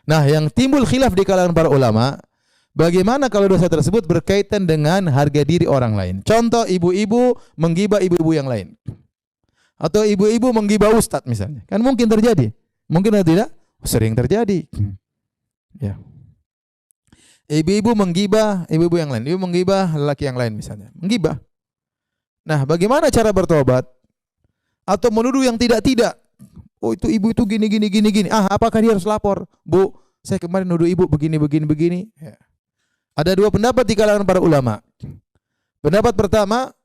Nah, yang timbul khilaf di kalangan para ulama, bagaimana kalau dosa tersebut berkaitan dengan harga diri orang lain? Contoh, ibu-ibu menggibah ibu-ibu yang lain. Atau ibu-ibu menggibah ustadz misalnya. Kan mungkin terjadi. Mungkin atau tidak? Sering terjadi. Ya. Ibu-ibu menggibah ibu-ibu yang lain. Ibu menggibah lelaki yang lain misalnya. Menggibah. Nah, bagaimana cara bertobat? Atau menuduh yang tidak-tidak. Oh, itu ibu itu gini. Apakah dia harus lapor? Bu, saya kemarin nuduh ibu begini. Ya. Ada dua pendapat di kalangan para ulama. Pendapat pertama,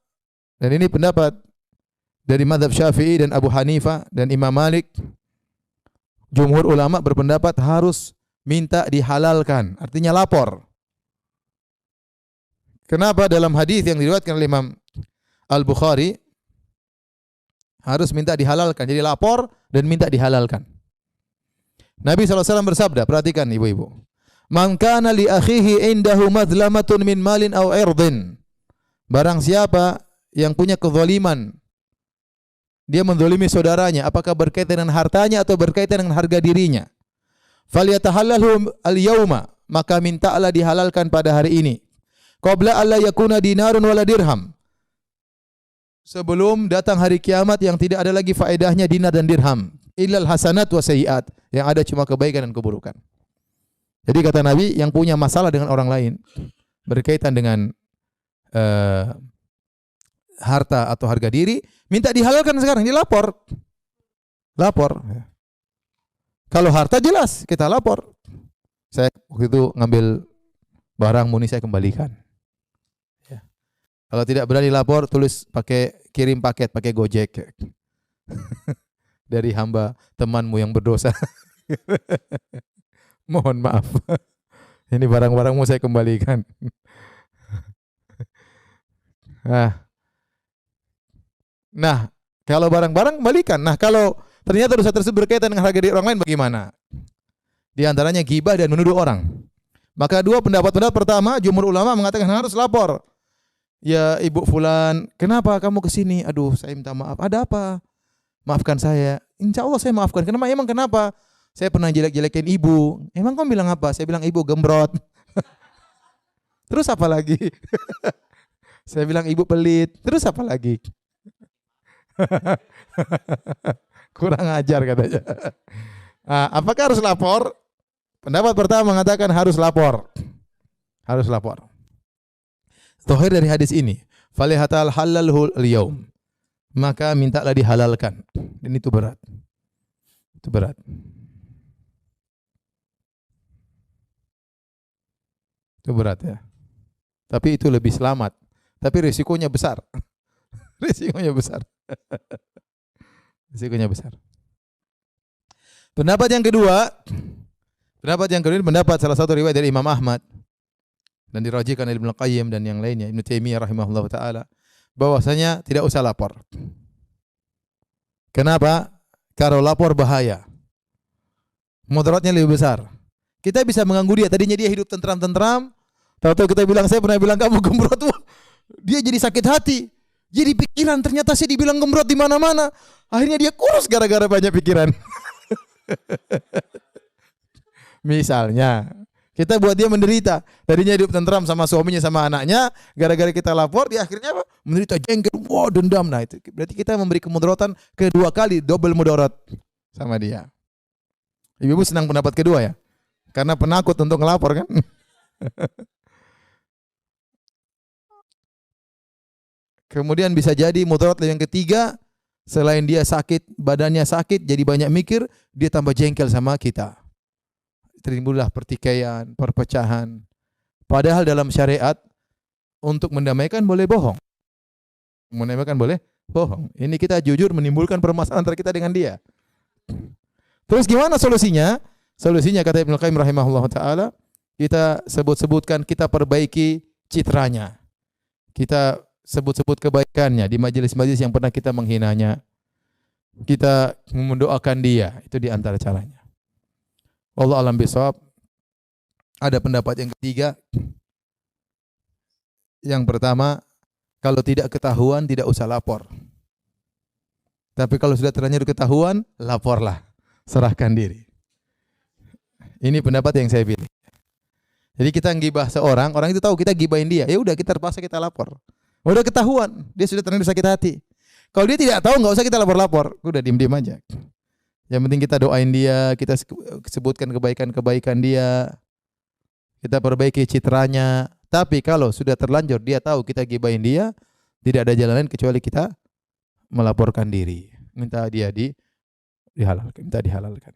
dan ini pendapat dari mazhab Syafi'i dan Abu Hanifah dan Imam Malik. Jumhur ulama berpendapat harus minta dihalalkan, artinya lapor. Kenapa? Dalam hadis yang diriwayatkan oleh Imam Al-Bukhari harus minta dihalalkan. Jadi lapor dan minta dihalalkan. Nabi SAW bersabda, perhatikan ibu-ibu. Man kana li akhihi indahu madlamatun min malin aw irdin. Barang siapa yang punya kezaliman, dia menzalimi saudaranya, apakah berkaitan dengan hartanya atau berkaitan dengan harga dirinya. Falyatahallalhu al-yauma, maka mintalah dihalalkan pada hari ini. Qabla alla yakuna dinarun wala dirham. Sebelum datang hari kiamat yang tidak ada lagi faedahnya dinar dan dirham. Illal hasanat wa sayyiat, yang ada cuma kebaikan dan keburukan. Jadi kata Nabi, yang punya masalah dengan orang lain berkaitan dengan harta atau harga diri, minta dihalalkan sekarang, dilapor. Lapor. Kalau harta jelas, kita lapor. Saya waktu itu ngambil barang muni, saya kembalikan. Ya. Kalau tidak berani lapor, tulis kirim paket pakai Gojek. Dari hamba temanmu yang berdosa. Mohon maaf. Ini barang-barangmu saya kembalikan. Nah, kalau barang-barang kembalikan. Nah, kalau ternyata dosa tersebut berkaitan dengan harga diri orang lain, bagaimana? Di antaranya ghibah dan menuduh orang. Maka dua pendapat pertama, jumhur ulama mengatakan harus lapor. Ya ibu fulan, kenapa kamu kesini? Aduh, saya minta maaf. Ada apa? Maafkan saya. Insya Allah saya maafkan. Emang kenapa? Saya pernah jelek-jelekin ibu. Emang kamu bilang apa? Saya bilang ibu gembrot. Terus apa lagi? Saya bilang ibu pelit. Terus apa lagi? Kurang ajar katanya. Apakah harus lapor? Pendapat pertama mengatakan harus lapor. Harus lapor. Zahir dari hadis ini, falihatal halalul yaum. Maka mintalah dihalalkan. Dan itu berat. Itu berat. Itu berat ya. Tapi itu lebih selamat. Tapi risikonya besar. Risikonya besar. Risikonya besar. Pendapat yang kedua ini pendapat salah satu riwayat dari Imam Ahmad dan dirajikan oleh Ibnu Qayyim dan yang lainnya, Ibnu Taimiyah rahimahullah taala, bahwasanya tidak usah lapor. Kenapa? Kalau lapor bahaya. Mudaratnya lebih besar. Kita bisa mengganggu dia. Tadinya dia hidup tentram-tentram, tahu-tahu kita bilang, saya pernah bilang kamu gembrot, dia jadi sakit hati. Jadi pikiran, ternyata saya dibilang gembrot di mana-mana. Akhirnya dia kurus gara-gara banyak pikiran. Misalnya, kita buat dia menderita. Tadinya hidup tentram sama suaminya, sama anaknya, gara-gara kita lapor, dia akhirnya apa? Menderita jengkel, dendam. Nah, itu berarti kita memberi kemudaratan kedua kali, double mudarat sama dia. Ibu-ibu senang pendapat kedua ya? Karena penakut untuk ngelapor kan? Kemudian bisa jadi mudarat yang ketiga, selain dia sakit, badannya sakit, jadi banyak mikir, dia tambah jengkel sama kita. Timbullah pertikaian, perpecahan. Padahal dalam syariat, untuk mendamaikan boleh bohong. Mendamaikan boleh bohong. Ini kita jujur menimbulkan permasalahan antara kita dengan dia. Terus gimana solusinya? Solusinya kata Ibnu Qayyim rahimahullah ta'ala, kita sebut-sebutkan, kita perbaiki citranya. Kita sebut-sebut kebaikannya di majelis-majelis yang pernah kita menghinanya. Kita mendoakan dia, itu di antara caranya. Wallahu a'lam bishawab. Ada pendapat yang ketiga. Yang pertama, kalau tidak ketahuan tidak usah lapor. Tapi kalau sudah terlanjur ketahuan, laporlah, serahkan diri. Ini pendapat yang saya pilih. Jadi kita ngibah seorang, orang itu tahu kita gibahin dia, ya udah kita terpaksa kita lapor. Udah ketahuan, dia sudah terlanjur sakit hati. Kalau dia tidak tahu, nggak usah kita lapor-lapor, udah diem-diem aja. Yang penting kita doain dia, kita sebutkan kebaikan-kebaikan dia, kita perbaiki citranya. Tapi kalau sudah terlanjur dia tahu kita gibahin dia, tidak ada jalan lain kecuali kita melaporkan diri, minta dia dihalalkan, minta dihalalkan.